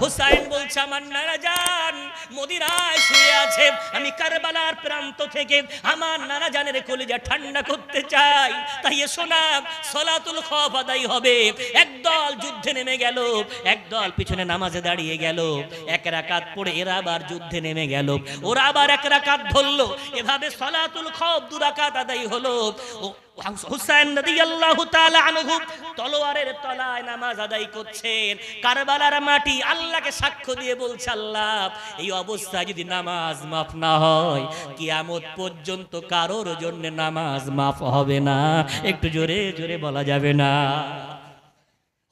হুসাইন বলছে আমার নানা জান মদিনায় শুয়ে আছে, আমি কারবালার প্রান্ত থেকে আমার নানা জানের কলিজা ঠান্ডা করতে চাই, তাই এসো না সালাতুল খৌফ আদায় হবে। একদল যুদ্ধে নেমে গেল, একদল পিছনে নামাজে দাঁড়িয়ে গেল, এক রাকাত পড়ে এরা আবার যুদ্ধে নেমে গেল, ওরা আবার এক রাকাত ধরলো, এভাবে সালাতুল খৌফ 2 রাকাত আদায় হলো। হুসাইন রাদিয়াল্লাহু তাআলা আনহু তলোয়ারের তলায় নামাজ আদায় করছেন, কারবালার মাটি আল্লাহকে সাক্ষ্য দিয়ে বলছে আল্লাহ এই অবস্থায় যদি নামাজ মাফ না হয় কিয়ামত পর্যন্ত কারোর জন্য নামাজ মাফ হবে না। একটু জোরে জোরে বলা যাবে না?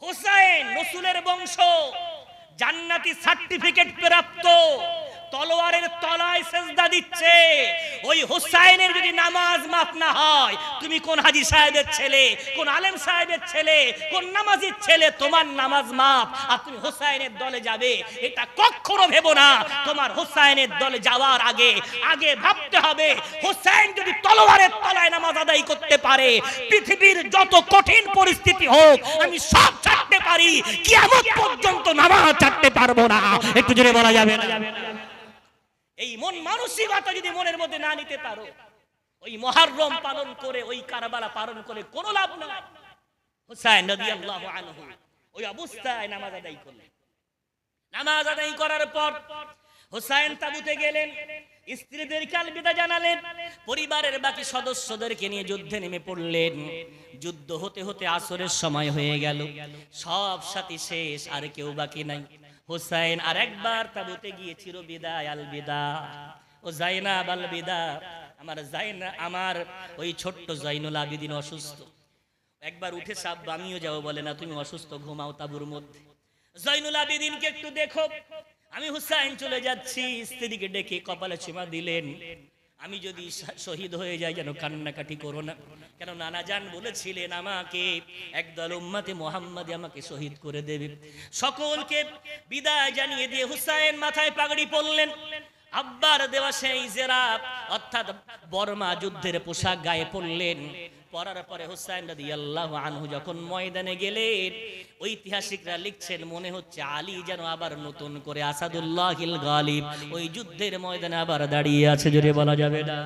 হুসাইন রাসূলের বংশ, জান্নাতি সার্টিফিকেট প্রাপ্ত, তলোয়ারের তলায় সেজদা দিচ্ছে। ওই হুসাইনের যদি নামাজ মাফ না হয়, তুমি কোন হাজী সাহেবের ছেলে, কোন আলেম সাহেবের ছেলে, কোন নামাজির ছেলে, তোমার নামাজ মাফ আর তুমি হুসাইনের দলে যাবে, এটা কখনো ভেবো না। তোমার হুসাইনের দলে যাওয়ার আগে আগে ভাবতে হবে হুসাইন যদি তলোয়ারের তলায় নামাজ আদায় করতে পারে, পৃথিবীর যত কঠিন পরিস্থিতি হোক আমি সব ছাড়তে পারি, কিয়ামত পর্যন্ত নামাজ ছাড়তে পারবো না। একটু জোরে বলা যাবে না? এই মন মানসিকতা যদি মনের মধ্যে না নিতে পারো, ওই মুহররম পালন করে, ওই কারবালা পালন করে কোনো লাভ নাই। হুসাইন রাদিয়াল্লাহু আনহু ওই অবস্থায় নামাজ আদায় করলেন। নামাজ আদায় করার পর হুসাইন তাবুতে গেলেন, স্ত্রীদেরকে আলবিদা জানালেন, পরিবারের বাকি সদস্যদেরকে নিয়ে যুদ্ধে নেমে পড়লেন। যুদ্ধ হতে হতে আসরের সময় হয়ে গেল, সব সাথী শেষ, আর কেউ বাকি নাই। হুসাইন আর একবার তাবুতে গিয়ে চিরবিদায় আলবিদা। ও জাইনাব আলবিদা, আমার ওই ছোট্ট জাইনুল আবিদিন অসুস্থ, একবার উঠে সাব আমিও যাও, বলে না তুমি অসুস্থ, ঘুমাও তাবুর মধ্যে, জাইনুল আবিদিনকে একটু দেখো। আমি হুসাইন চলে যাচ্ছি। স্ত্রীকে ডেকে কপালে চুমা দিলেন, আমি যদি শহীদ হয়ে যাই যেন কান্নাকাটি করো না, কেন নানা জান বলেছিলেন আমাকে একদল উম্মতে মুহাম্মাদি আমাকে শহীদ করে দেবে। সকলকে বিদায় জানিয়ে দিয়ে হুসাইন মাথায় পাগড়ি পরলেন, আব্বার দেওয়া সেই জেরাব অর্থাৎ বর্মা যুদ্ধের পোশাক গায়ে পরলেন। পরার পরে হুসাইন রাদিয়াল্লাহু আনহু যখন ময়দানে গেলেন, ঐতিহাসিকরা লিখছেন মনে হচ্ছে আলী যেন আবার নতুন করে আসাদুল্লাহিল গালিব ওই যুদ্ধের ময়দানে আবার দাঁড়িয়ে আছে। জোরে বলা যাবে না?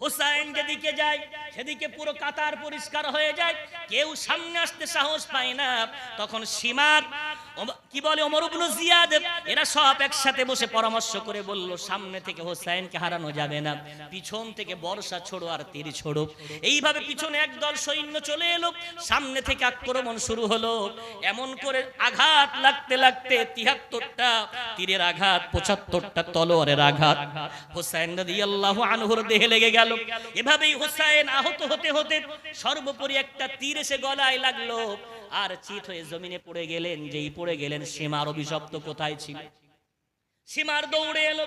হুসাইন যেদিকে যায় সেদিকে পুরো কাতার পরিষ্কার হয়ে যায়, কেউ সামনে আসতে সাহস পায় না। তখন সীমার কি বলে ওমর ইবনে জিয়াদ, এরা সব একসাথে বসে পরামর্শ করে বলল সামনে থেকে হুসাইনকে হারানো যাবে না, পিছন থেকে বর্ষা ছোড়ো আর তীর ছোড়ো। এইভাবে পিছনে একদল সৈন্য চলে এলো, সামনে থেকে আক্রমণ শুরু হলো। এমন করে আঘাত লাগতে লাগতে ৭৩টা তীরের আঘাত, ৭৫টা তলোয়ারের আঘাত হুসাইন রাদিয়াল্লাহু আনহুর দেহে লেগে গেল। এভাবেই হুসাইন আহত হতে হতে সর্বোপরি একটা তীর এসে গলায় লাগলো আর চিত হয়ে জমিনে পড়ে গেলেন। যেই পড়ে গেলেন, সীমার অভিশপ্ত কোথায় ছিল? সীমার দৌড়ে এলো,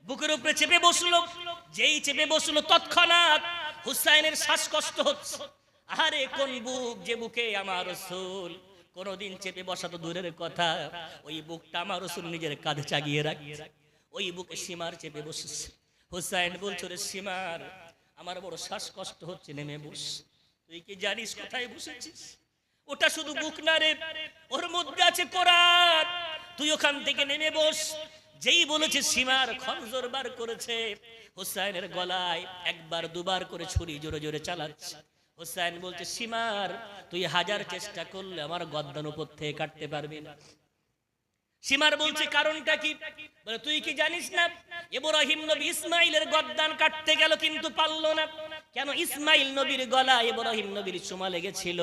বুকের উপরে চেপে বসলো। যেই চেপে বসলো তৎক্ষণাৎ হুসাইনের শ্বাসকষ্ট হচ্ছে। আরে কোন বুক, যে বুকে আমার রাসূল কোনদিন চেপে বসা তো দূরের কথা, ওই বুকটা আমার রাসূল নিজের কাঁধে চাগিয়ে রাখছে, ওই বুকে সীমার চেপে বসেছে। হুসাইন বলছে, রে সীমার, আমার বড় শ্বাসকষ্ট হচ্ছে, নেমে বস। তুই কি জানিস কোথায় বসেছিস? ওটা শুধু বুক না রে, ওর মধ্যে আছে কোরআন, তুই ওখান থেকে নেমে বস। যেই বলেছে সীমার খঞ্জর বার করেছে, হুসাইনের গলায় একবার দুবার করে ছুরি জোরে জোরে চালাচ্ছে। হুসাইন বলছে, সীমার, তুই হাজার চেষ্টা করলে আমার গর্দান উপর থেকে কাটতে পারবি না। সীমার বলছে, কারণটা কি? বলে, তুই কি জানিস না ইব্রাহিম নবী ইসমাইলের গর্দান কাটতে গেল কিন্তু পারল না। কেন? ইসমাইল নবীর গলায় ইব্রাহিম নবীর চুমা লেগেছিল,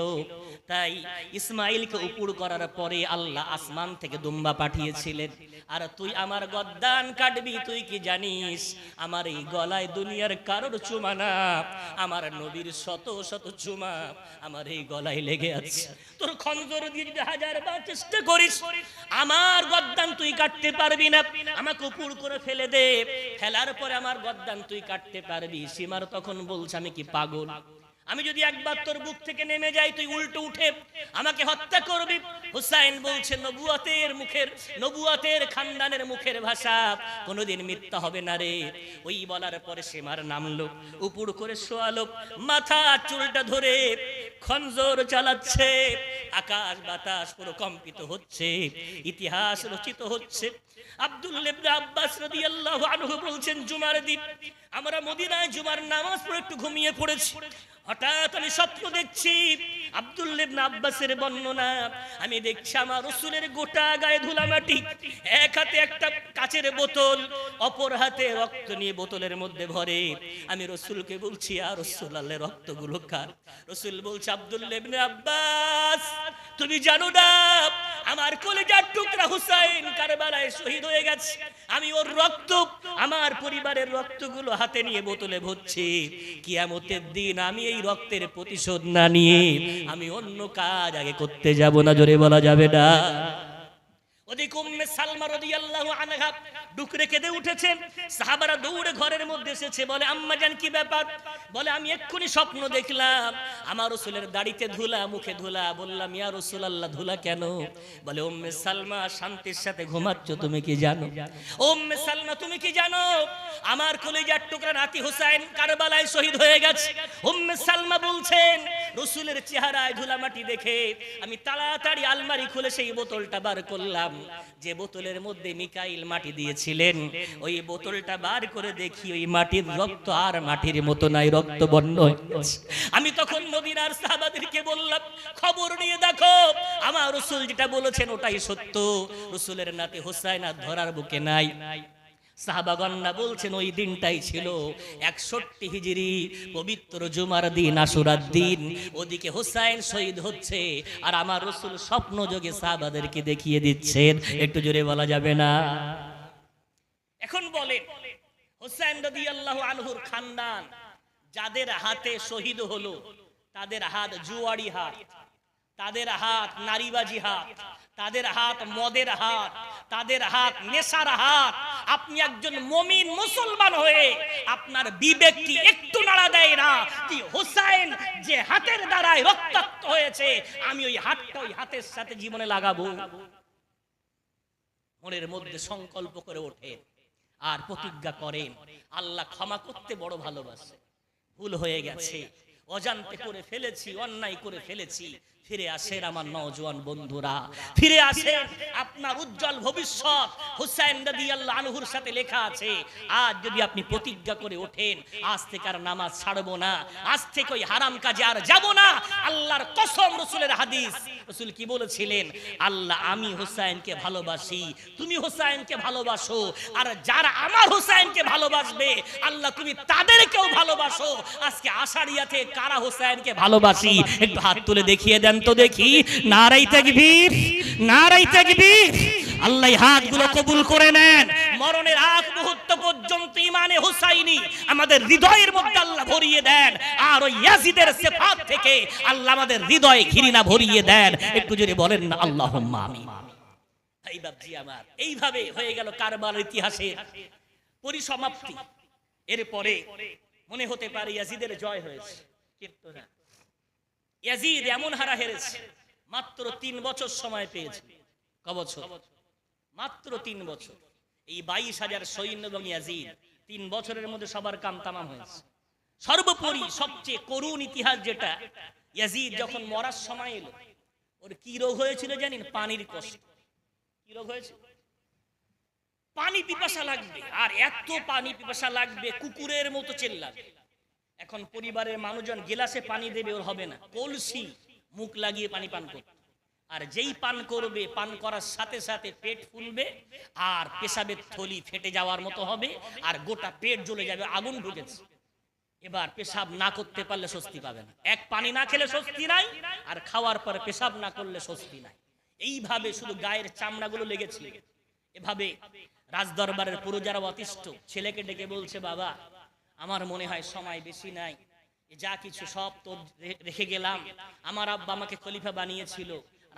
তাই ইসমাইলকে উপর করার পরে আল্লাহ আসমান থেকে দুম্বা পাঠিয়েছিলেন। আর তুই আমার গর্দান কাটবি, তুই কি জানিস আমার এই গলায় দুনিয়ার কারোর চুমা না, আমার নবীর শত শত চুমা আমার এই গলায় লেগে আছে। তোর খঞ্জর দিয়ে যদি হাজারবার চেষ্টা করিস আমার গর্দান তুই কাটতে পারবি না, আমাকে উপর করে ফেলে দে, ফেলার পরে আমার গর্দান তুই কাটতে পারবি। সীমার তখন বলছে, আমি কি পাগল? আমি যদি একবার তোর বুক থেকে নেমে যাই তুই উল্টো উঠে আমাকে হত্যা করবি। হুসাইন বলছে নবুয়াতের খানদানের মুখের ভাষা কোনোদিন মিথ্যা হবে না রে। ওই বলার পরে সীমার নামলো, উপর করে শোয়ালো, মাথা চুলটা ধরে খঞ্জর চালাচ্ছে, আকাশ বাতাস পুরো কম্পিত হচ্ছে, ইতিহাস রচিত হচ্ছে। আব্দুল্লাহ ইবনে আব্বাস রাদিয়াল্লাহু আনহু বলছেন, জুমার দিন আমরা মদিনায় জুমার নামাজ পড়ে একটু ঘুমিয়ে পড়েছি, হঠাৎ আমি স্বপ্ন দেখছি। আব্দুল্লাহ ইবনে আব্বাসের বর্ণনা, আমি দেখছি আমার রাসূলের গোটা গায়ে ধুলামাটি, এক হাতে একটা কাচের বোতল, অপর হাতে রক্ত নিয়ে বোতলের মধ্যে ভরে। আমি রাসূলকে বলছি, ইয়া রাসূলুল্লাহ, রক্তগুলো কার? রাসূল বলছে, আব্দুল্লাহ ইবনে আব্বাস, তুমি জানো না আমার কলিজার টুকরা হুসাইন কারবালায় শহীদ হয়ে গেছে, আমি ওর রক্ত, আমার পরিবারের রক্তগুলো হাতে নিয়ে বোতলে ভরছি। কিয়ামতের দিন আমি এই রক্তের প্রতিশোধ না নিয়ে আমি অন্য কাজ আগে করতে যাব না। জোরে বলা যাবে না। ওদিকে উম্মে সালমা রাদিয়াল্লাহু আনহা ডুকরে কেঁদে উঠেছেন। সাহাবারা দৌড়ে ঘরের মধ্যে এসেছে, বলে আম্মা জান কি ব্যাপার? বলে আমি এক্ষুনি স্বপ্ন দেখলাম আমার রাসূলের দাড়িতে ধুলা, মুখে ধুলা। বললাম, ইয়া রাসূলুল্লাহ, ধুলা কেন? বলে, উম্মে সালমা শান্তির সাথে ঘুমাচ্ছ, তুমি কি জানো? উম্মে সালমা, তুমি কি জানো আমার কলিজার টুকরা নাতি হুসাইন কারবালায় শহীদ হয়ে গেছে? উম্মে সালমা বলছেন, রাসূলের চেহারায় ধুলামাটি দেখে আমি তাড়াতাড়ি আলমারি খুলে সেই বোতলটা বার করলাম, যে বোতলের মধ্যে মিকাইল মাটি দিয়েছিলেন। ওই বোতলটা বার করে দেখি ওই মাটির রক্ত আর মাটির মতো নাই, রক্ত বর্ণ হয়ে গেছে। আমি তখন মদিনার সাহাবাদেরকে বললাম, খবর নিয়ে দেখো, আমার রাসূল যেটা বলেছেন ওটাই সত্য, রাসূলের নাতি হুসাইন আর ধরার বুকে নাই। সাহাবাগণরা বলছেন ওই দিনটাই ছিল 61 হিজরি, পবিত্র জুমার দিন, আশুরার দিন। ওদিকে হুসাইন শহীদ হচ্ছে আর আমার রাসূল স্বপ্ন যোগে সাহাবাদেরকে দেখিয়ে দিচ্ছেন। একটু জোরে বলা যাবে না? এখন বলেন, হুসাইন রাদিয়াল্লাহু আনহুর খানদান যাদের হাতে শহীদ হলো, তাদের হাত জুয়ারি হাত, তাদের হাত নারীবাজি হাত, তাদের হাত মদের হাত, তাদের হাত নেশার হাত। আপনি একজন মুমিন মুসলমান হয়ে আপনার বিবেক কি একটু নাড়া দেয় না কি হুসাইন যে হাতের দ্বারায় রক্তাক্ত হয়েছে, আমি ওই হাতটা ওই হাতের সাথে জীবনে লাগাবো? মনের মধ্যে সংকল্প করে ওঠেন আর প্রতিজ্ঞা করেন, আল্লাহ ক্ষমা করতে বড় ভালোবাসে, ভুল হয়ে গেছে, অজান্তে করে ফেলেছি, অন্যায় করে ফেলেছি। ফিরে আসেন আমার নওজোয়ান বন্ধুরা, ফিরে আসেন। আপনার উজ্জ্বল ভবিষ্যৎ হুসাইন রাদিয়াল্লাহু আনহুর সাথে লেখা আছে। আজ যদি আপনি প্রতিজ্ঞা করে ওঠেন, আজ থেকে আর নামাজ ছাড়বো না, আজ থেকে ওই হারাম কাজে আর যাব না, আল্লাহর কসম, রাসূলের হাদিস, রাসূল কি বলেছিলেন? আল্লাহ, আমি হুসাইনকে ভালোবাসি, তুমি হুসাইনকে ভালোবাসো, আর যারা আমার হুসাইনকে ভালোবাসবে আল্লাহ তুমি তাদেরকেও ভালোবাসো। আজকে আশারিয়াতে কারা হুসাইনকে ভালোবাসি? একটু হাত তুলে দেখিয়ে দেন তো দেখি। নারায়ে তাকবীর, নারায়ে তাকবীর। আল্লাহ হাতগুলো কবুল করে নেন। মরণের আগ মুহূর্ত পর্যন্ত ইমানে হুসাইনি আমাদের হৃদয়ের মধ্যে আল্লাহ ভরিয়ে দেন, আর ওই ইয়াজিদের সিফাত থেকে আল্লাহ আমাদের হৃদয়ে ঘৃণা ভরিয়ে দেন। একটু জোরে বলেন না আল্লাহুম্মা আমিন। এই বাপজি আমার, এইভাবে হয়ে গেল কারবালার ইতিহাসের পরিসমাপ্তি। এরপরে মনে হতে পারে ইয়াজিদের জয় হয়েছে, কিন্তু না, ইয়াজিদ এমন হারা হেরেছে, মাত্র 3 বছর সময় পেয়েছে। ক বছর? মাত্র 3 বছর। এই 22,000 সৈন্য এবং ইয়াজিদ 3 বছরের মধ্যে সবার কাম তামাম হয়েছে। সর্বোপরি সবচেয়ে করুণ ইতিহাস যেটা, ইয়াজিদ যখন মরার সময় এলো, ওর কি রোগ হয়েছিল জানেন? পানির কষ্ট। কি রোগ হয়েছে? পানি পিপাসা লাগবে, আর এত পানি পিপাসা লাগবে কুকুরের মতো চিল্লাবে। এখন পরিবারের মানুষজন গিলাসে পানি দেবে, ওর হবে না, কলসি মুখ লাগিয়ে পানি পান করবে। আর যেই পান করবে, পান করার সাথে সাথে পেট ফুলবে আর পেশাবের থলি ফেটে যাওয়ার মতো হবে, আর গোটা পেট জ্বলে যাবে, আগুন ঢুকেছে। এবার পেশাব না করতে পারলে স্বস্তি পাবে না। এক পানি না খেলে স্বস্তি নাই, আর খাওয়ার পর পেশাব না করলে স্বস্তি নাই। এইভাবে শুধু গায়ের চামড়াগুলো লেগেছিল। এভাবে রাজদরবারের পুরোজারা অতিষ্ঠ, ছেলেকে ডেকে বলছে, বাবা আমার মনে হয় সময় বেশি নাই, যা কিছু সব তো রেখে গেলাম। আমার আব্বা আমাকে খলিফা বানিয়েছিল,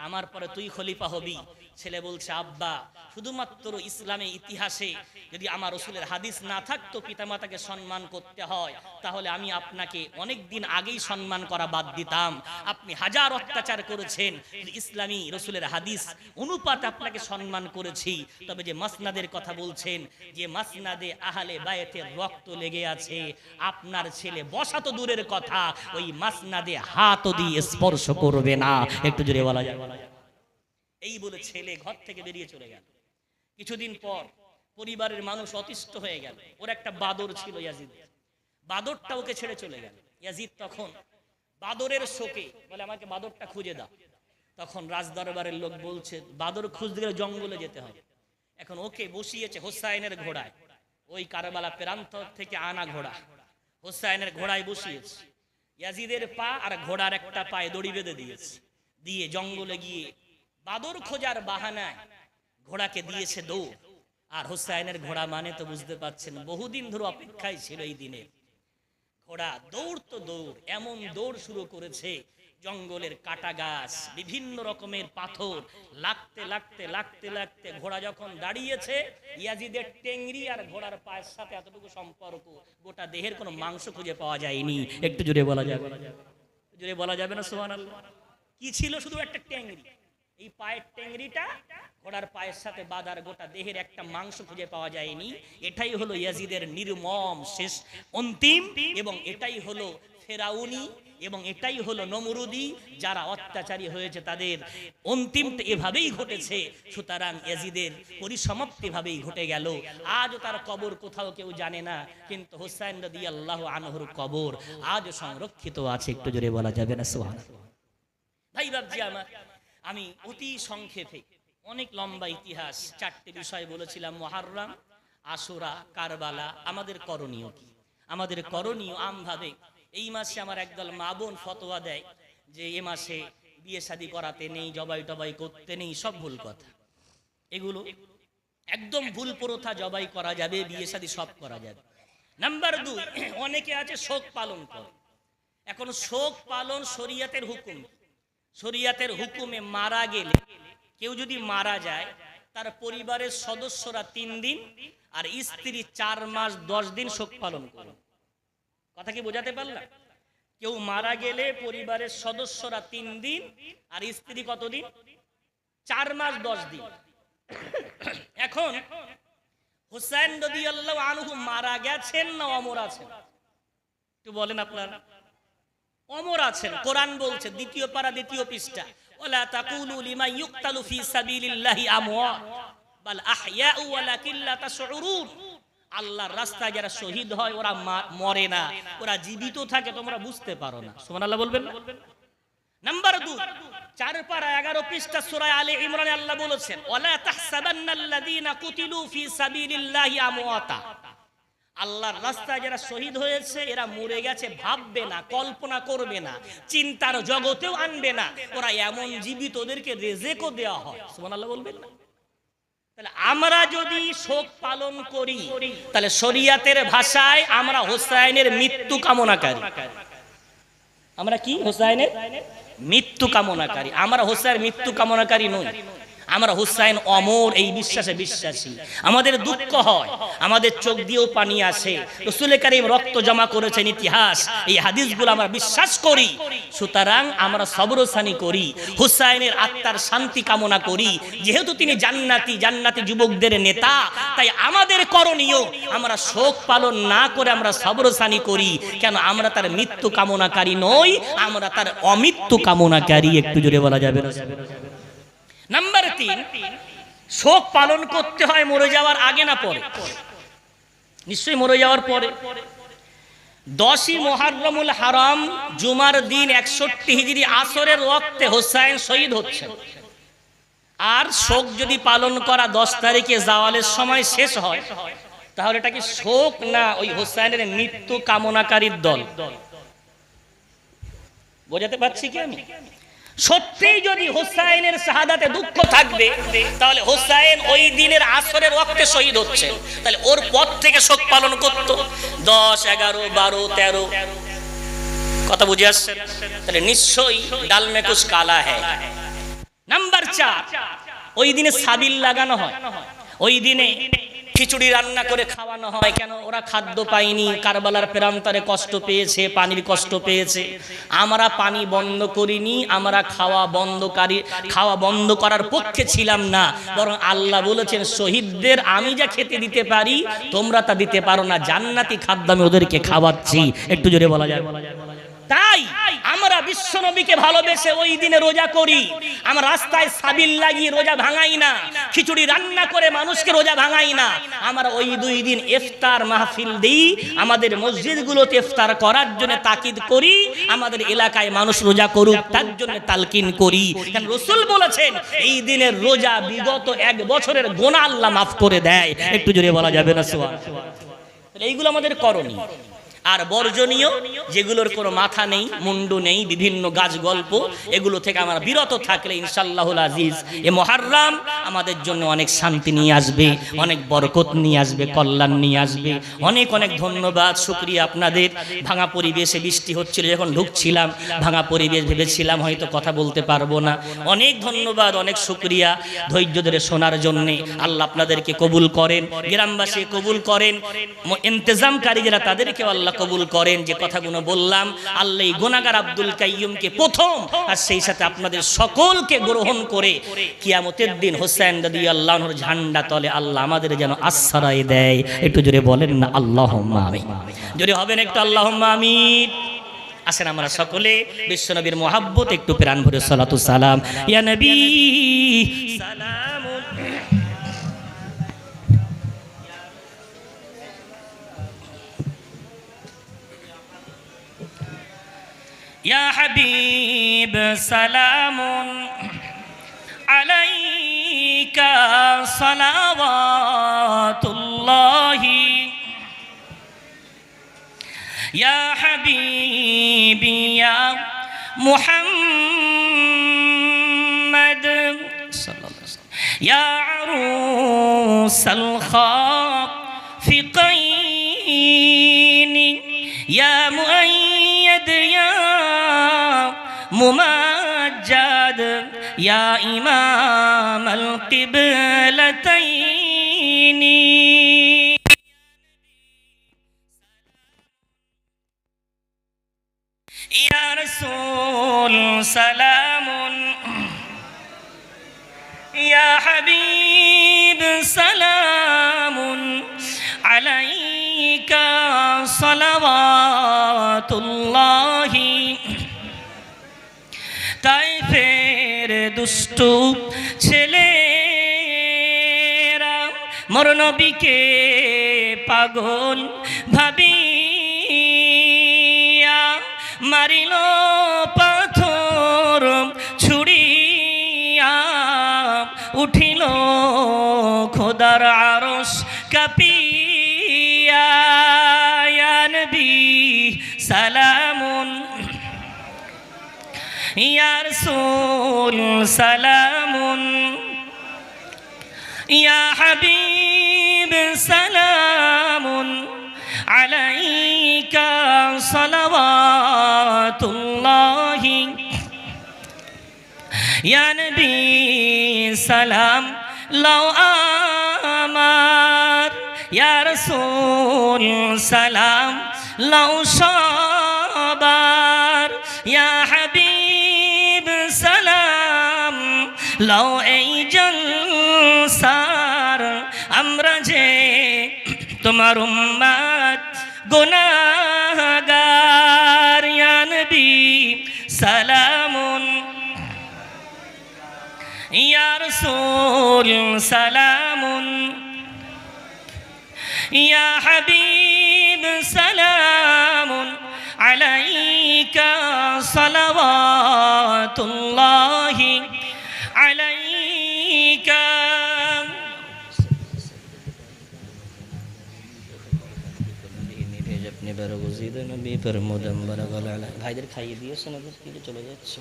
আমার পরে তুই খলিফা হবি, ছেলে বলছে, আব্বা শুধুমাত্র ইসলামের ইতিহাসে যদি আমার রাসূলের হাদিস না থাকতো পিতামাতাকে সম্মান করতে হয়, তাহলে আমি আপনাকে অনেক দিন আগেই সম্মান করা বাদ দিতাম। আপনি হাজার অত্যাচার করেছেন, ইসলামী রাসূলের হাদিস অনুপাতে আপনাকে সম্মান করেছি। তবে যে মাসনাদের কথা বলছেন, যে মাসনাদে আহলে বায়তের রক্ত লেগে আছে, আপনার ছেলে বসা তো দূরের কথা, ওই মাসনাদে হাতও দিয়ে স্পর্শ করবে না। একটু জোরে বলা যায়। এই বলে ছেলে ঘর থেকে বেরিয়ে চলে গেল। কিছুদিন পর পরিবারের মানুষ অতিষ্ঠ হয়ে গেল। ওর একটা বাদর ছিল ইয়াজিদ, বাদরটা ওকে ছেড়ে চলে গেল। ইয়াজিদ তখন বাদরের শোকে বলে, আমাকে বাদরটা খুঁজে দাও। তখন রাজদরবারের লোক বলছে, বাদর খুঁজতে গেলে জঙ্গলে যেতে হবে। এখন ওকে বসিয়েছে হোসাইনের ঘোড়ায়, ওই কারবালা প্রান্তর থেকে আনা ঘোড়া, হোসাইনের ঘোড়ায় বসিয়েছে। ইয়াজিদের পা আর ঘোড়ার একটা পায়ে দড়ি বেঁধে দিয়েছে, দিয়ে জঙ্গলে গিয়ে বাদর খোঁজার বাহানায় ঘোড়াকে দিয়েছে দৌড়। আর হোসাইনের ঘোড়া মানে তো বুঝতে পারছেন, বহুদিন ধরে অপেক্ষায় ছিল এই দিনে। ঘোড়া দৌড় তো দৌড়, এমন দৌড় শুরু করেছে, জঙ্গলের কাটা গাছ, বিভিন্ন রকমের পাথর লাগতে লাগতে লাগতে লাগতে ঘোড়া যখন দাঁড়িয়েছে, ইয়াজিদের টেংরি আর ঘোড়ার পায়ের সাথে এতটুকু সম্পর্ক, গোটা দেহের কোনো মাংস খুঁজে পাওয়া যায়নি। একটু জোরে বলা যাবে, জোরে বলা যাবে না সুবহানাল্লাহ? কি ছিল? শুধু একটা টেংরি। এই পায়ের টেংরিটা ঘোড়ার পায়ের সাথে বাঁধার, গোটা দেহের একটা মাংস খুঁজে পাওয়া যায়নি। এটাই হলো ইয়াজিদের নির্মম শেষ অন্তিম, এবং এটাই হলো ফেরাউনি এবং এটাই হলো নমরুদি, যারা অত্যাচারী হয়েছে তাদের অন্তিমটা এভাবেই ঘটেছে। সুতরাং ইয়াজিদের পরিসমাপ্তি ভাবেই ঘটে গেল। আজও তার কবর কোথাও কেউ জানে না, কিন্তু হুসাইন রাদিয়াল্লাহু আনহুর কবর আজও সংরক্ষিত আছে। একটু জোরে বলা যাবে না সুবহানাল্লাহ? ভাই বাবজি আমার, আমি অতি সংক্ষেপে, অনেক লম্বা ইতিহাস, 4টে বিষয় বলেছিলাম, মুহররম, আশুরা, কারবালা। আমাদের করণীয় কি? আমাদের করণীয় আমভাবে, এই মাসে আমার একদল মা বোন ফতোয়া দেয় যে এ মাসে বিয়ে শাদী করাতে নেই, জবাই টবাই করতে নেই, সব ভুল কথা। এগুলো একদম ভুল প্রথা। জবাই করা যাবে, বিয়ে শাদী সব করা যাবে। নাম্বার 2, অনেকে আছে শোক পালন করে। এখন শোক পালন শরীয়তের হুকুম। শরীয়তের হুকুমে মারা গেলে, কেউ যদি মারা যায়, তার পরিবারের সদস্যরা 3 দিন আর স্ত্রী 4 মাস 10 দিন শোক পালন করে। কথা কি বোঝাতে পারলাম? কেউ মারা গেলে পরিবারের সদস্যরা 3 দিন আর স্ত্রী কতদিন? 4 মাস 10 দিন। এখন হুসাইন রাদিয়াল্লাহু আনহু মারা গেছেন না অমর আছেন? একটু বলেন আপনারা। অমর আছেন। কোরআন বলছে 2য় পারা 2য় পৃষ্ঠা, ওয়ালা তাকুলু লিমান ইউকতালু ফি সাবিলিল্লাহি আমওয়াত বাল আহইয়াউ ওয়ালাকিন লা তাশউরুন। আল্লাহর রাস্তায় যারা শহীদ হয় ওরা মরে না, ওরা জীবিত থাকে, তোমরা বুঝতে পারো না। সুবহানাল্লাহ বলবেন না? নাম্বার 2, 4 পারা 11 পৃষ্ঠা সূরা আলে ইমরানে আল্লাহ বলেছেন, ওয়ালা তাহসাবান্নাল্লাযীনা কুতিলু ফি সাবিলিল্লাহি আমওয়াতা। আল্লাহর রাস্তায় যারা শহীদ হয়েছে এরা মরে গেছে ভাববে না, কল্পনা করবে না, চিন্তার জগতেও আনবে না। ওরা এমন জীবিত, ওদেরকে রিজিকও দেওয়া হয়। সুবহানাল্লাহ বলবেন না? তাহলে আমরা যদি শোক পালন করি, তাহলে শরীয়তের ভাষায় আমরা হোসাইনের মৃত্যু কামনাকারী। আমরা কি? হোসাইনের মৃত্যু কামনাকারী। আমরা হোসাইনের মৃত্যু কামনাকারী নই, আমরা হুসাইন অমর এই বিশ্বাসে বিশ্বাসী। আমাদের দুঃখ হয়, আমাদের চোখ দিয়েও পানি আসে। রাসূল কারীম রক্ত জমা করেছেন, ইতিহাস, এই হাদিসগুলো আমরা বিশ্বাস করি। সুতরাং আমরা সবরসানি করি, হুসাইনের আত্মার শান্তি কামনা করি। যেহেতু তিনি জান্নাতি, জান্নাতি যুবকদের নেতা, তাই আমাদের করণীয় আমরা শোক পালন না করে আমরা সবরসানি করি। কেন? আমরা তার মৃত্যু কামনাকারী নই, আমরা তার অমৃত্যু কামনাকারী। একটু জোরে বলা যাবে না? নাম্বার 3, শোক পালন করতে হয় মরে যাওয়ার আগে না পরে? নিশ্চয়ই মরে যাওয়ার পরে। 10ই মুহররমুল হারাম জুমার দিন 61 হিজরি আসরের ওয়াক্তে হোসাইন শহীদ হচ্ছেন। আর শোক যদি পালন করা 10 তারিখে জাওয়ালের সময় শেষ হয়, তাহলে এটা কি শোক না ওই হোসাইনের মৃত্যু কামনাকারীর দল? বোঝাতে পারছি কি আমি? সত্যিই যদি হোসাইনের শাহাদাতে দুঃখ থাকবে, তাহলে হোসাইন ওই দিনের আসরের ওয়াক্তে শহীদ হচ্ছে, তাহলে ওর পর থেকে শোক পালন করত 10, 11, 12, 13। কথা বুঝে আসছে? তাহলে নিশ্চয়ই ডাল মে কুছ কালা হ্যায়। নাম্বার 4, ওই দিনে সাবিল লাগানো হয়, ওই দিনে খিচুড়ি রান্না করে খাওয়ানো হয়। কেন? ওরা খাদ্য পায়নি, কারবালার প্রান্তরে কষ্ট পেয়েছে, পানির কষ্ট পেয়েছে। আমরা পানি বন্ধ করিনি, আমরা খাওয়া বন্ধ করার পক্ষে ছিলাম না, বরং আল্লাহ বলেছেন শহীদদের আমি যা খেতে দিতে পারি তোমরা তা দিতে পারো না, জান্নাতি খাদ্য আমি ওদেরকে খাওয়াচ্ছি। একটু জোরে বলা যায়। তাই আমরা বিশ্বনবীকে ভালোবেসে ওই দিনে রোজা করি। আমরা রাস্তায় সাবিল লাগিয়ে রোজা ভাঙাই না, খিচুড়ি রান্না করে মানুষকে রোজা ভাঙাই না। আমরা ওই 2 দিন ইফতার মাহফিল দিই, আমাদের মসজিদগুলোতে ইফতার করার জন্য তাকিদ করি, আমাদের এলাকায় মানুষ রোজা করুক তার জন্য তালকিন করি। কারণ রাসূল বলেছেন এই দিনের রোজা বিগত 1 বছরের গুনাহ আল্লাহ মাফ করে দেয়। একটু জোরে বলা যাবে না সুবহানাল্লাহ। এইগুলো আমাদের করণীয়। আর বর্জনীয় যেগুলোর কোনো মাথা নেই, মুন্ডু নেই, বিভিন্ন গাছ গল্প, এগুলো থেকে আমরা বিরত থাকলে ইনশাআল্লাহুল আজিজ এ মুহররম আমাদের জন্য অনেক শান্তি নিয়ে আসবে, অনেক বরকত নিয়ে আসবে, কল্যাণ নিয়ে আসবে। অনেক অনেক ধন্যবাদ, শুকরিয়া আপনাদের। ভাঙা পরিবেশে বৃষ্টি হচ্ছিল, যখন ঢুকছিলাম ভাঙা পরিবেশ, ভেবেছিলাম হয়তো কথা বলতে পারবো না। অনেক ধন্যবাদ, অনেক শুকরিয়া ধৈর্য ধরে শোনার জন্য। আল্লাহ আপনাদেরকে কবুল করেন, গ্রামবাসী কবুল করেন, ইন্তজামকারী যারা তাদেরকে আল্লাহ কবুল করেন। যে কথাগুলো বললাম আল্লাহ গুনাহগার আব্দুল কাইয়ুমকে প্রথম আর সেই সাথে আপনাদের সকলকে গ্রহণ করে কিয়ামতের দিন হোসেন রাদিয়াল্লাহু আনহুর ঝান্ডা তলে আল্লাহ আমাদের যেন আশ্রয় দেয়। একটু জোরে বলেন না আল্লাহুম্মা আমিন। জোরে হবেন একটু আল্লাহুম্মা আমিন। আসেন আমরা সকলে বিশ্বনবীর মুহাব্বত একটু প্রাণ ভরে সালাতু সালাম। ইয়া নবী সালাম, يا حبيب سلام عليك صلوات الله يا حبيبي يا محمد صلى الله عليه وسلم يا عروس الخافقين يا مؤيد يا ممجد يا إمام القبلتين يا رسول سلام يا حبيب سلام عليك صلوات الله তাইফের দুষ্টু ছেলেরা মোর নবীকে পাগল ভাবিয়া মারিল পাথর ছুড়িয়া উঠিল খোদার আরশ কাঁপিয়া ইয়া নবী সালামুন يا رسول سلام يا حبيب سلام عليك صلوات الله يا نبي سلام لو آمر يا رسول سلام لو صبر يا حبيب سلام لو এই জলসার আমরা যে তোমার উম্মত গুনাহগার ইয়া নবী সালামুন ইয়া রাসূল সালামুন ইয়া হাবিব সালামুন عليك صلوات الله عليك ভাইদের খাইয়ে দিয়েছে না চলে যাচ্ছে,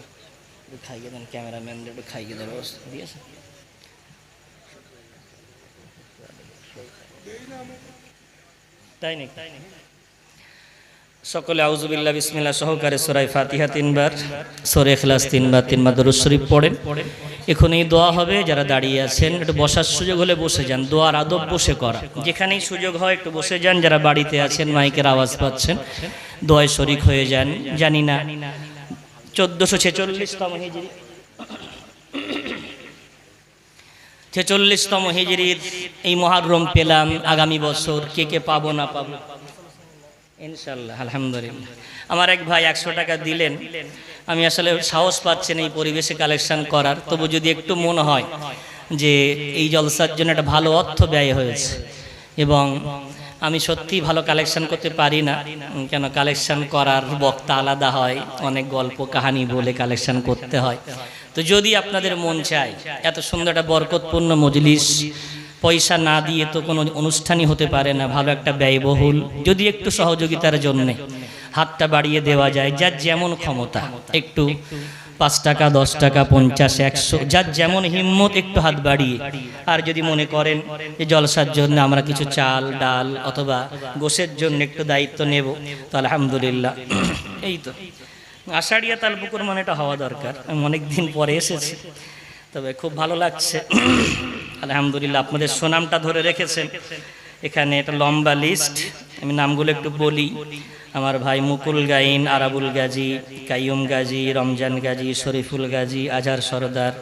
খাইয়ে দেন ক্যামেরাম্যানদের একটু খাইয়ে দেওয়ার ব্যবস্থা দিয়েছে। তাই নাকি? সকলে আউযুবিল্লাহ বিসমিল্লাহ সহকারে সূরা ফাতিহা 3 বার, সূরা ইখলাস 3 বার, 3 বার দরুদ শরীফ পড়েন। এখনই দোয়া হবে, যারা দাঁড়িয়ে আছেন একটু বসার সুযোগ হলে বসে যান, দোয়ার আদব বসে করা, যেখানেই সুযোগ হয় একটু বসে যান। যারা বাড়িতে আছেন মাইকের আওয়াজ পাচ্ছেন, দোয়ায় শরিক হয়ে যান। জানি না 1446তম হিজরি 46তম হিজরির এই মুহররম পেলাম, আগামী বছর কে কে পাবো না পাবো ইনশাআল্লাহ। আলহামদুলিল্লাহ, আমার এক ভাই 100 টাকা দিলেন। আমি আসলে সাহস পাচ্ছি না এই পরিবেশে কালেকশন করার, তবু যদি একটু মনে হয় যে এই জলসার জন্য একটা ভালো অর্থ ব্যয় হয়েছে, এবং আমি সত্যি ভালো কালেকশন করতে পারি না, কেন কালেকশন করার বক্তা আলাদা হয়, অনেক গল্প কাহানি বলে কালেকশন করতে হয়। তো যদি আপনাদের মন চায়, এত সুন্দর একটা বরকতপূর্ণ মজলিস, পয়সা না দিয়ে তো কোনো অনুষ্ঠানই হতে পারে না, ভালো একটা ব্যয়বহুল, যদি একটু সহযোগিতার জন্যে হাতটা বাড়িয়ে দেওয়া যায়, যার যেমন ক্ষমতা, একটু 5 টাকা 10 টাকা 50 100 যার যেমন হিম্মত একটু হাত বাড়িয়ে। আর যদি মনে করেন যে জলসার জন্য আমরা কিছু চাল ডাল অথবা গোশের জন্য একটু দায়িত্ব নেব, তো আলহামদুলিল্লাহ। এই তো আষাঢ়িয়া তালপুকুর মানে এটা হওয়া দরকার। আমি অনেক দিন পরে এসেছি, তবে খুব ভালো লাগছে আলহামদুলিল্লাহ। আপনাদের সুনামটা ধরে রেখেছেন। এখানে একটা লম্বা লিস্ট, আমি নামগুলো একটু বলি। আমার ভাই মুকুল গাইন, আরাবুল গাজী, কাইয়ুম গাজী, রমজান গাজী, শরীফুল গাজী, আজহার সরদার,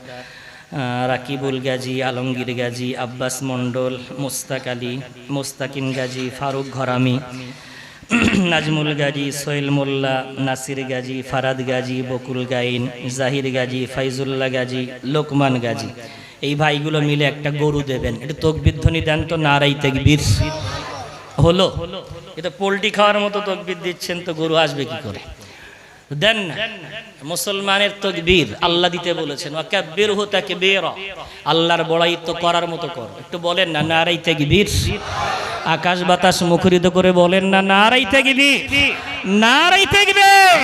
রাকিবুল গাজী, আলমগীর গাজী, আব্বাস মণ্ডল, মোস্তাক আলী, মোস্তাকিম গাজী, ফারুক ঘরামি, নাজমুল গাজী, সোহেল মোল্লা, নাসির গাজী, ফারাদ গাজী, বকুল গাইন, জাহির গাজী, ফাইজুল্লাহ গাজী, লোকমান গাজী। এই ভাইগুলো মিলে একটা গরু দেবেন। একটু তাকবীর ধ্বনি দেন তো, নারাই তাকবীর। হলো, এটা পোল্ট্রি খাওয়ার মতো তাকবীর দিচ্ছেন, তো গরু আসবে কি করে? দেন না। মুসলমানের তাকবীর আল্লাহ দিতে বলেছেন, ওয়াকাব্বিরহু তাকবীরা, আল্লাহর বড়াই তো করার মতো কর। একটু বলেন না নারাই তাকবীর। আকাশ বাতাস মুখরিত করে বলেন না নারাই তাকবীর, নারাই তাকবীর।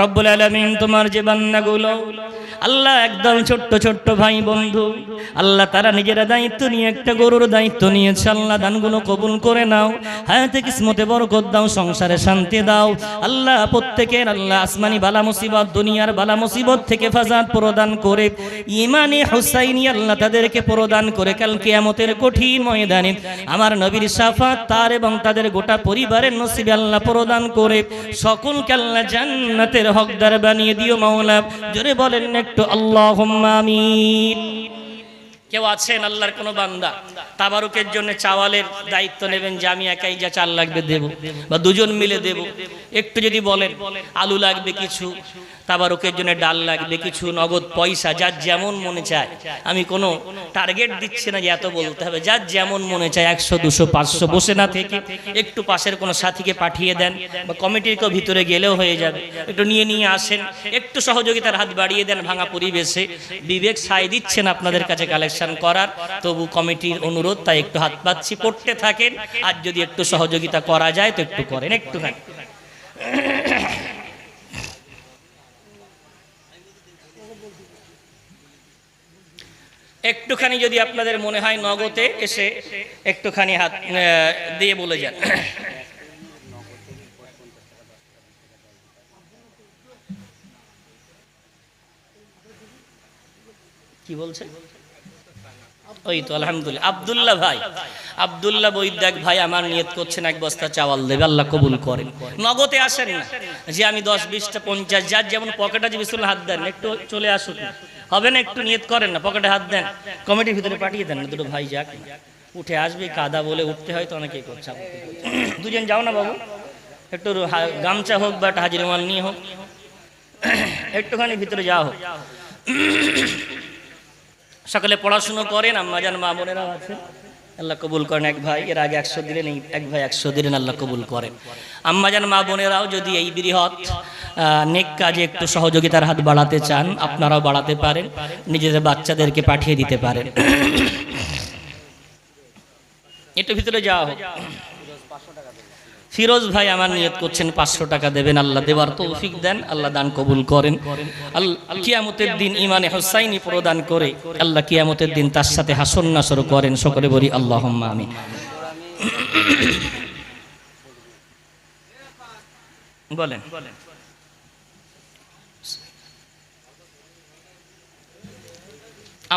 রব্বুল আলামিন তোমার যে বান্দাগুলো আল্লাহ একদম ছোট্ট ছোট্ট ভাই বন্ধু, আল্লাহ তারা নিজেরা দায়িত্ব নিয়ে একটা গরুর দায়িত্ব নিয়েছে। আল্লাহ দানগুলো কবুল করে নাও, হায়াতে কিসমতে বরকত দাও, সংসারে শান্তি দাও। আল্লাহ প্রত্যেকের আল্লাহ আসমানি বালা মুসিবত, দুনিয়ার বালা মুসিবত থেকে হেফাজত প্রদান করে, ইমানে হুসাইনি আল্লাহ তাদেরকে প্রদান করে কাল কিয়ামতের কঠিন ময়দানে আমার নবীর শাফাত তার এবং তাদের গোটা পরিবারের নসিবে আল্লাহ প্রদান করে সকলকে আল্লাহ জান্নাতের হকদার বানিয়ে দিও মাওলা। জোরে বলেন একটু আল্লাহুম্মা আমিন। কেউ আছেন আল্লাহর কোনো বান্দা তাবারুকের জন্য চাওয়ালের দায়িত্ব নেবেন, যে আমি একাই যা চাল লাগবে দেব, বা দুজন মিলে দেব? একটু যদি বলেন, আলু লাগবে কিছু, তাবারুকের জন্য ডাল লাগবে কিছু, নগদ পয়সা, যার যেমন মনে চায়। আমি কোনো টার্গেট দিচ্ছি না যে এত বলতে হবে, যার যেমন মনে চায় 100 200 500 বসে না থেকে একটু পাশের কোনো সাথীকে পাঠিয়ে দেন, বা কমিটির কেউ ভিতরে গেলেও হয়ে যাবে, একটু নিয়ে নিয়ে আসেন, একটু সহযোগিতার হাত বাড়িয়ে দেন। ভাঙা পরিবেশে বিবেক সায় দিচ্ছেন আপনাদের কাছে কালেকশন করার, তবু কমিটির অনুরোধ, তাই একটু হাত পাচ্ছি, পড়তে থাকেন। আর যদি একটু সহযোগিতা করা যায় তো একটু করেন, একটুখানি। একটুখানি যদি আপনাদের মনে হয় নগদে এসে একটুখানি হাত দিয়ে বলে যান। কি বলছেন? ওই তো আলহামদুলিল্লাহ আব্দুল্লাহ ভাই, আব্দুল্লাহ বৈদ্যাক ভাই আমার নিয়ত করছেন 1 বস্তা চাওয়াল দেবে, আল্লাহ কবুল করেন। নগদে আসেন না যে আমি 10 20টা 50, যার যেমন পকেট আছে বিসমিল্লাহ হাত দেন, একটু চলে আসুক, হবে না? একটু নিয়ত করেন না, পকেটে হাত দেন, কমিটির ভিতরে পাঠিয়ে দেন না, দুটো ভাই যাক, উঠে আসবে, কাদা বলে উঠতে হয় তো অনেকেই করছে। দুজন যাও না বাবু, একটু গামছা হোক বা হাজির মাল নিয়ে হোক, একটুখানি ভিতরে যাওয়া হোক। সকালে পড়াশুনো করেন, আম্মাজান মা বোনেরাও আছেন, আল্লাহ কবুল করেন। এক ভাই এর আগে 100 দিলেন, এই এক ভাই 100 দিলেন, আল্লাহ কবুল করেন। আম্মাজান মা বোনেরাও যদি এই বৃহৎ নেক কাজে একটু সহযোগিতার হাত বাড়াতে চান, আপনারাও বাড়াতে পারেন, নিজেদের বাচ্চাদেরকে পাঠিয়ে দিতে পারেন। একটু ভিতরে যাওয়া হোক। ফিরোজ ভাই আমার নিয়ত করছেন 500 টাকা দেবেন, আল্লাহ দেওয়ার তৌফিক দেন, আল্লাহ দান কবুল করেন। কিয়ামতের দিন ইমানে হুসাইনি প্রদান করে আল্লাহ কিয়ামতের দিন তার সাথে হাসর নাসর করেন। সকলে বলি আল্লাহুম্মা আমিন। বলেন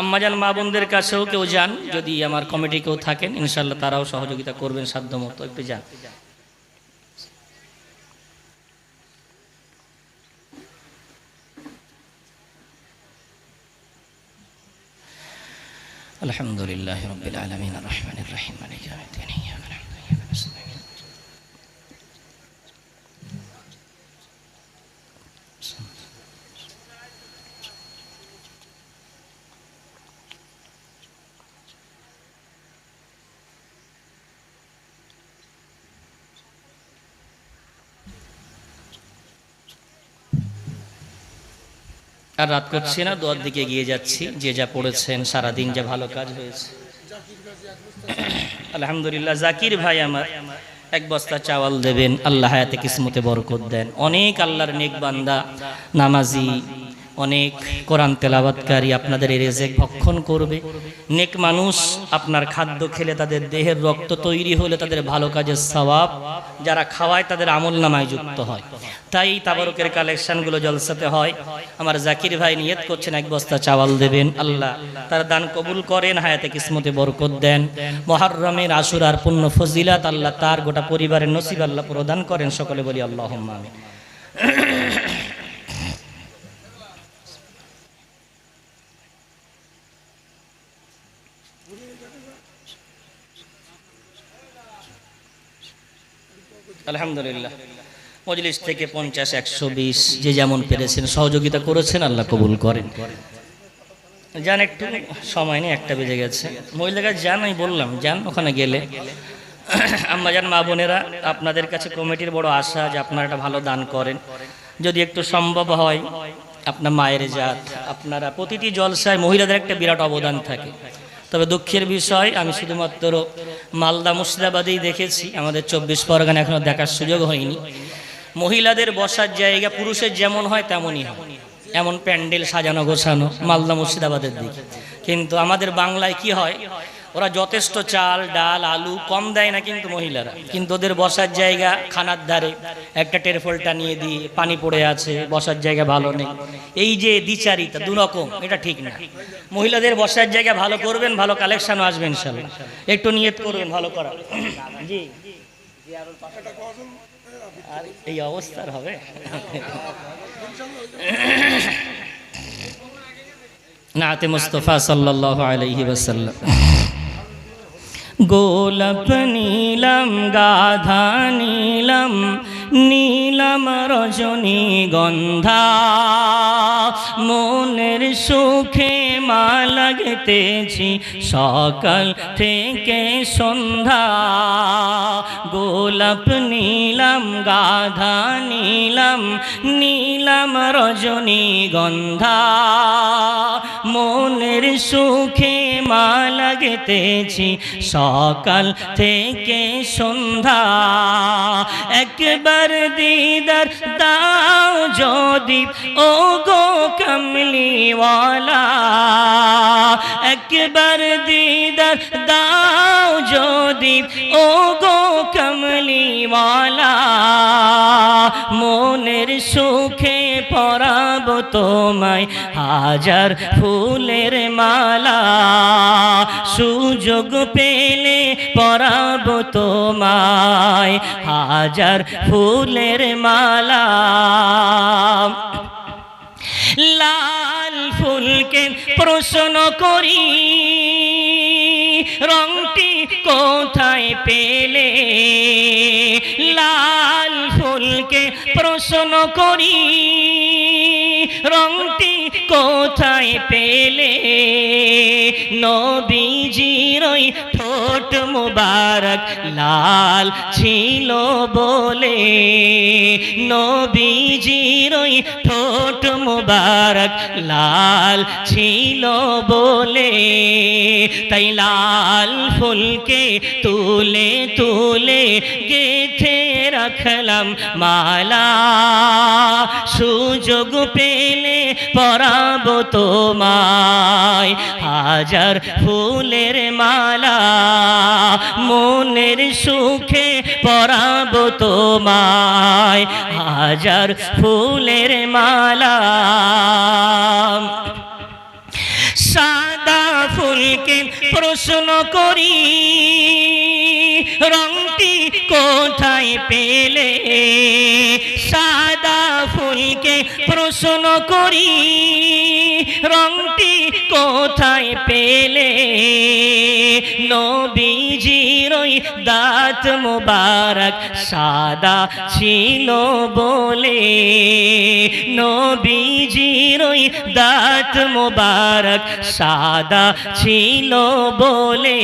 আম্মাজান মা বোনদের কাছেও কেউ যান, যদি আমার কমিটি কেউ থাকেন ইনশাআল্লাহ তারাও সহযোগিতা করবেন সাধ্য মতো, একটু যান। আলহামদুলিল্লাহি রাব্বিল আলামিন আর রহমানির রহিম মালিকি ইয়াউমিদ্দিন ইয়্যাকা না'বুদু ওয়া ইয়্যাকা নাস্তাঈন। আর রাত করছি না, দোয়ার দিকে এগিয়ে যাচ্ছি। যে যা পড়েছেন সারাদিন যা ভালো কাজ হয়েছে আলহামদুলিল্লাহ। জাকির ভাই আমার এক বস্তা চাওয়াল দেবেন, আল্লাহ হায়াতে কিসমতে বরকত দেন। অনেক আল্লাহর নেক বান্দা নামাজি, অনেক কোরআন তেলাওয়াতকারী আপনাদের এই রিজিক ভক্ষণ করবে। নেক মানুষ আপনার খাদ্য খেলে তাদের দেহের রক্ত তৈরি হলে তাদের ভালো কাজের সওয়াব যারা খাওয়ায় তাদের আমলনামায় যুক্ত হয়। তাই তাবারুকের কালেকশনগুলো জলসাতে হয়। আমার জাকির ভাই নিয়ত করছেন এক বস্তা চাওয়াল দেবেন, আল্লাহ তার দান কবুল করেন, হায়াতে কিসমতে বরকত দেন। মুহররমের আশুরার পুণ্য ফজিলাত আল্লাহ তার গোটা পরিবারের নসিব আল্লাহ প্রদান করেন। সকলে বলি আল্লাহুম্মা আমিন। আলহামদুলিল্লাহ। মজলিস থেকে 50, 120 যে যেমন পেরেছেন সহযোগিতা করেছেন, আল্লাহ কবুল করেন। যান, একটু সময় নেই, 1টা বেজে গেছে। মহিলারা যান, আমি বললাম যান, ওখানে গেলে আম্মা যান মা বোনেরা আপনাদের কাছে কমিটির বড় আশা যে আপনারা একটা ভালো দান করেন। যদি একটু সম্ভব হয় আপনার মায়ের জাত, আপনারা প্রতিটি জলসায় মহিলাদের একটা বিরাট অবদান থাকে। তবে দুঃখের বিষয় আমি শুধুমাত্র মালদা মুর্শিদাবাদেই দেখেছি, আমাদের 24 পরগনা এখনো দেখার সুযোগ হয়নি। মহিলাদের বসার জায়গা পুরুষের যেমন হয় তেমনই হয়, এমন প্যান্ডেল সাজানো গোছানো মালদা মুর্শিদাবাদের দিকে। কিন্তু আমাদের বাংলায় কি হয়, ওরা যথেষ্ট চাল ডাল আলু কম দেয় না কিন্তু মহিলারা, কিন্তু ওদের বসার জায়গা খানার ধারে একটা টেরফলটা নিয়ে দিয়ে পানি পড়ে আছে, বসার জায়গা ভালো নেই। এই যে দ্বিচারিতা দুরকম, এটা ঠিক না। মহিলাদের বসার জায়গা ভালো করবেন, ভালো কালেকশনও আসবে ইনশাআল্লাহ। একটু নিয়ত করবেন ভালো করা। জি আর এই অবস্থার হবে নাতে মুস্তাফা সাল্লাল্লাহু আলাইহি ওয়াসাল্লাম। গোলাপ নীলম গাধা নীলম নীলম রজনী গন্ধা, মনের সুখে মা লাগতেছি সকাল থেকে সন্ধ্যা। গোলাপ নীলম গাধা নীলম নীলম রজনী গন্ধা, মনের সুখে মা লাগতেছি সকাল থেকে সন্ধ্যা। একবার দিদার দাও যদি ও গো কমলিওয়ালা, একবার দিদার দাও যদি ও গো কমলিওয়ালা, মনের সুখে পরাবো তোমায় হাজার ফুলের মালা। সুযোগ পেলে পরাবো তোমায় হাজার ফুলের মালা। লাল ফুলকে প্রশ্ন করি রংটি কোথায় পেলে, লাল ফুলকে প্রশ্ন করি রংটি কোথায় পেলে। নবীজির ওই ঠোঁট মুবারক লাল ছিল বলে, নবীজির ওই ঠোঁট মুবারক লাল ছিল বলে, তাই লাল ফুলকে তুলে তুলে গেথে রাখলাম মালা। সুযোগ পেলে পরাবো তোমায় হাজার ফুলের মালা, মনের সুখে পরাবো তোমায় হাজার ফুলের মালা। সাদা প্রশ্ন করি রংটি কোথায় পেলে, সাদা ফুলকে প্রশ্ন করি রংটি কোথায় পেলে, নবীজির ওই দাঁত মোবারক সাদা ছিল বলে, নবীজির ওই দাঁত মোবারক সাদা ছিল বলে,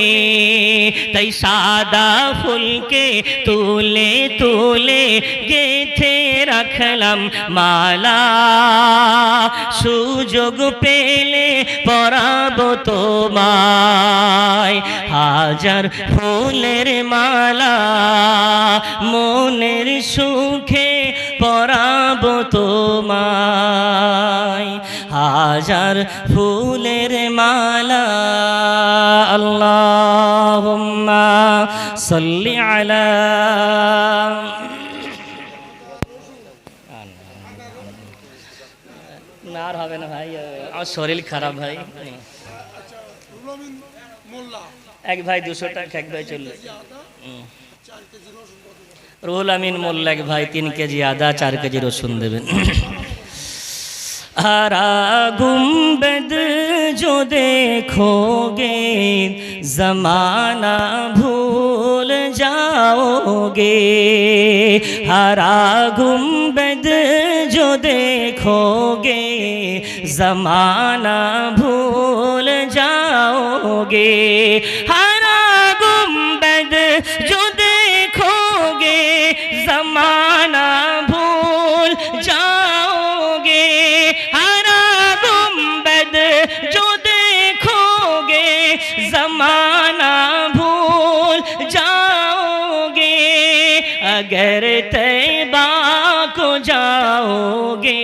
তাই সাদা ফুলকে তুলে তুলে গেথে রাখলাম মালা, সুযোগ পেলে পরাবো তোমায় হাজার ফুলের মালা, মনের সুখে পরাবো তোমায় হাজার ফুলের মালা। আল্লাহুম্মা সাল্লি আলা। না আর হবে না ভাই, আমার শরীর খারাপ ভাই। এক ভাই 200 টাকা, এক ভাই 40। রুহুল আমিন মোল্লা এক ভাই 3 কেজি আদা 4 কেজি রসুন দেবেন। हरा गुंबद जो देखोगे जमाना भूल जाओगे, हरा गुंबद जो देखोगे जमाना भूल जाओगे, हरा गुंबद जो देखोगे जमाना भूल जाओगे, हरा गुंबद जो देखोगे जमाना भूल जाओगे, अगर तैबा को जाओगे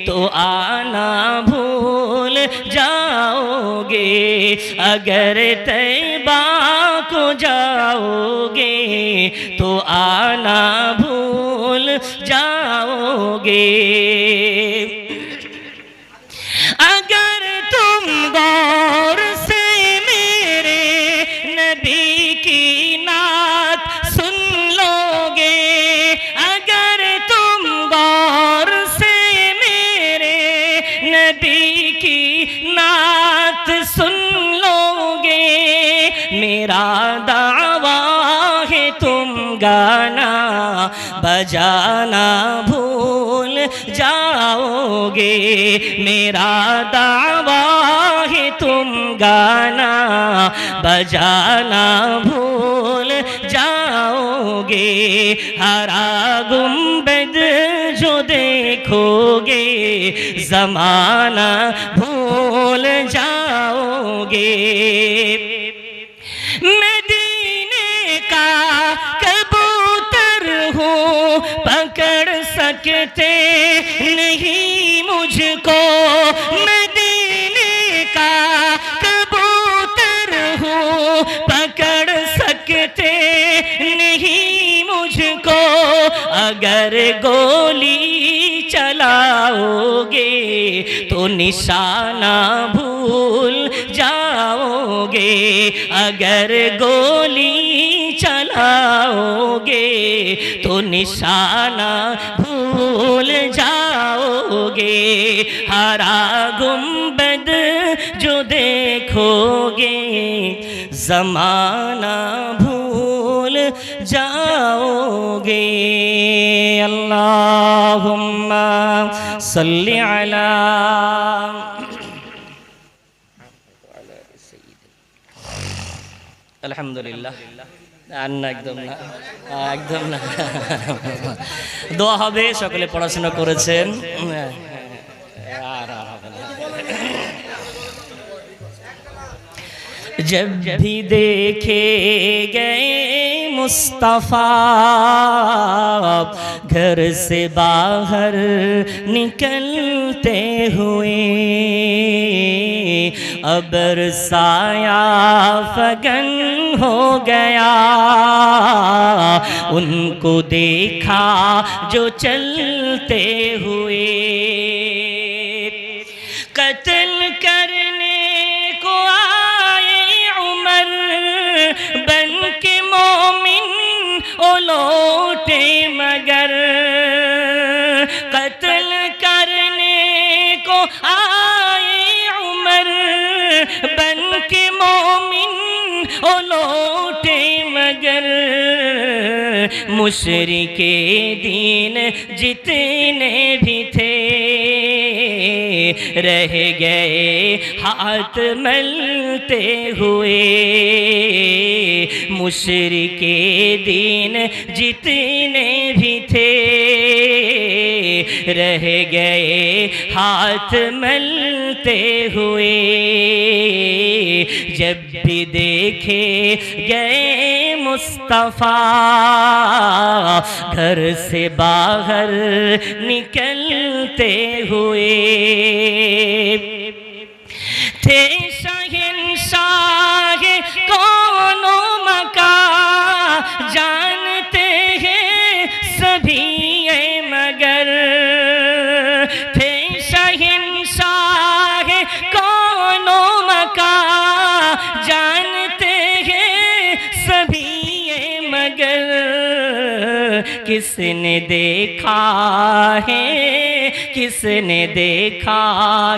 तो आना भूल जाओगे, अगर तैबा को जाओगे तो आना भूल जाओगे, अगर तुम गौर से मेरे नबी की नात सुन लोगे, अगर तुम गौर से मेरे नबी की नात सुन लोगे, मेरा दावा है तुम गाना बजाना भूल जाओगे, मेरा दावा है तुम गाना बजाना भूल जाओगे, हरा गुंबद जो देखोगे जमाना भूल जाओगे, मदीने का कबूतर हूँ पकड़ सकते नहीं मुझको, मदीने का कबूतर हूँ पकड़ सकते नहीं मुझको, अगर गोली चलाओगे तो निशाना भूल जाओगे, अगर गोली चलाओगे तो निशाना भूल जाओगे, हरा गुंबद जो देखोगे जमाना भूल जाओगे। अल्लाहुम्मा सल्ली अला। আলহামদুলিল্লাহ। আর না, একদম না, একদম না। দোয়া হবে, সকলে পড়াশোনা করেছেন। আর হবে না। जब भी देखे गए मुस्तफ़ा घर से बाहर निकलते हुए, अब साया फगन हो गया, उनको देखा जो चलते हुए, कत्ल करने को आए ओ लौटे मगर कत्ल करने को आए उमर बन के मोमिन ओ लौटे मगर मुशरिके दीन जितने भी थे रह गए हाथ मलते हुए मुशरिके दीन जितने भी थे रह गए हाथ मलते हुए जब भी देखे गए मुस्तफा घर से बाहर निकलते हुए थे शहंशाह कौनो मका जानते हैं सभी ये मगर थे शहंशाह कौनो मका जानते हैं सभी ये मगर किसने देखा है किसने देखा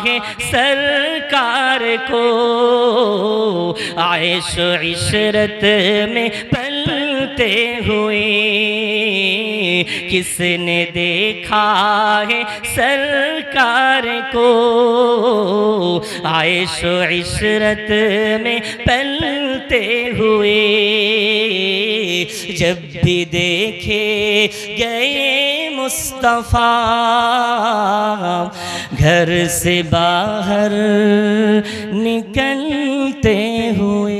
है सरकार को आयश इशरत में पलते हुए किसने देखा है सरकार को आयश इशरत में पलते हुए जब भी देखे गए मुस्तफा घर से बाहर निकलते हुए